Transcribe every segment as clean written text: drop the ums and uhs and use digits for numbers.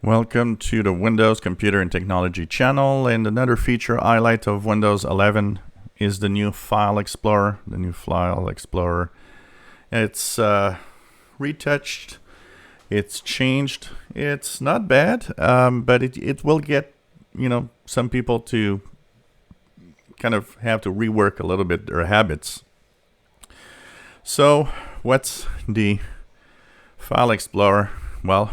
Welcome to the Windows Computer and Technology channel, and another feature highlight of Windows 11 is the new File Explorer. It's retouched, it's changed, it's not bad, but it will get, some people to kind of have to rework a little bit their habits. So what's the File Explorer? Well,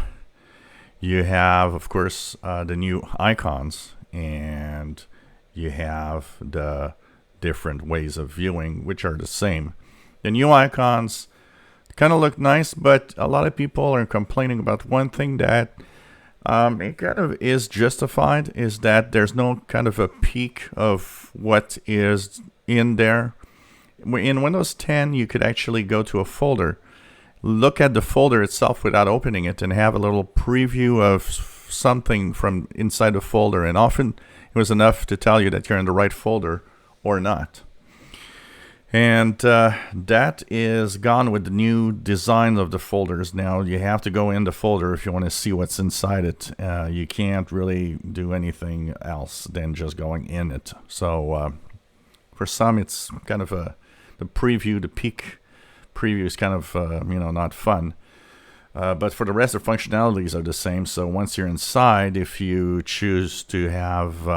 you have, of course, the new icons, and you have the different ways of viewing, which are the same. The new icons kind of look nice, but a lot of people are complaining about one thing that it kind of is justified, is that there's no kind of a peek of what is in there. In Windows 10, you could actually go to a folder, look at the folder itself without opening it, and have a little preview of something from inside the folder, and often it was enough to tell you that you're in the right folder or not. And that is gone with the new design of the folders. Now you have to go in the folder if you want to see what's inside it. You can't really do anything else than just going in it. So for some, it's kind of the preview, the peek preview is kind of not fun, but for the rest, the functionalities are the same. So once you're inside, if you choose to have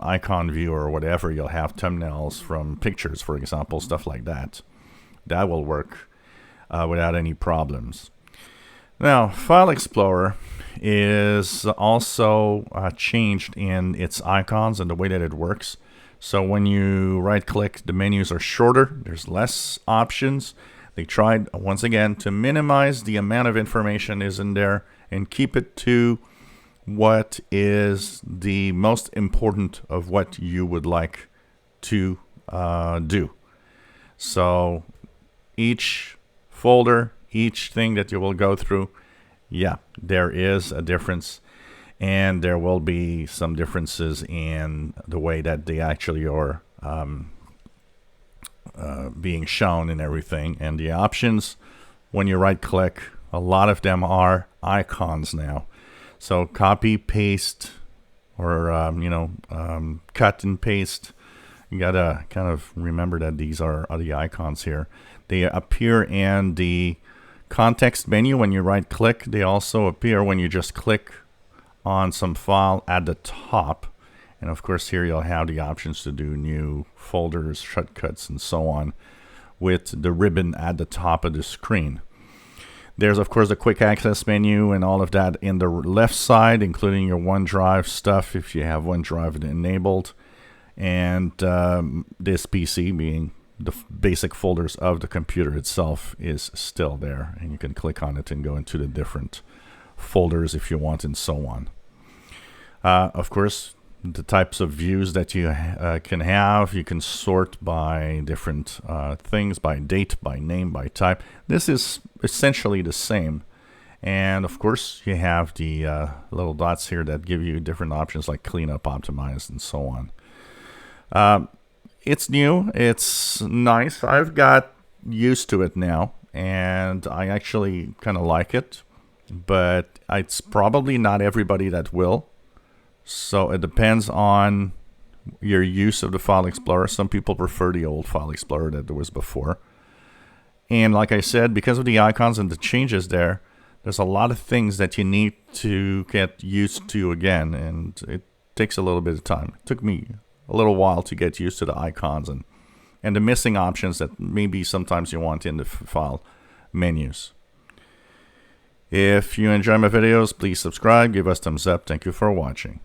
icon view or whatever, you'll have thumbnails from pictures, for example, stuff like that. That will work without any problems. Now, File Explorer is also changed in its icons and the way that it works. So when you right click, the menus are shorter, there's less options. They tried once again to minimize the amount of information is in there and keep it to what is the most important of what you would like to do. So each folder, each thing that you will go through, there is a difference. And there will be some differences in the way that they actually are being shown and everything. And the options, when you right click, a lot of them are icons now. So copy, paste, or cut and paste. You gotta kind of remember that these are the icons here. They appear in the context menu when you right click. They also appear when you just click on some file at the top, and of course here you'll have the options to do new folders, shortcuts, and so on with the ribbon at the top of the screen. There's of course a quick access menu and all of that in the left side, including your OneDrive stuff if you have OneDrive enabled, and this PC being the basic folders of the computer itself is still there, and you can click on it and go into the different folders if you want, and so on. Of course, the types of views that you can have, you can sort by different things, by date, by name, by type. This is essentially the same. And of course, you have the little dots here that give you different options like cleanup, optimize, and so on. It's new, it's nice. I've got used to it now, and I actually kind of like it. But it's probably not everybody that will. So it depends on your use of the File Explorer. Some people prefer the old File Explorer that there was before. And like I said, because of the icons and the changes there's a lot of things that you need to get used to again. And it takes a little bit of time. It took me a little while to get used to the icons and the missing options that maybe sometimes you want in the file menus. If you enjoy my videos, please subscribe, give us thumbs up. Thank you for watching.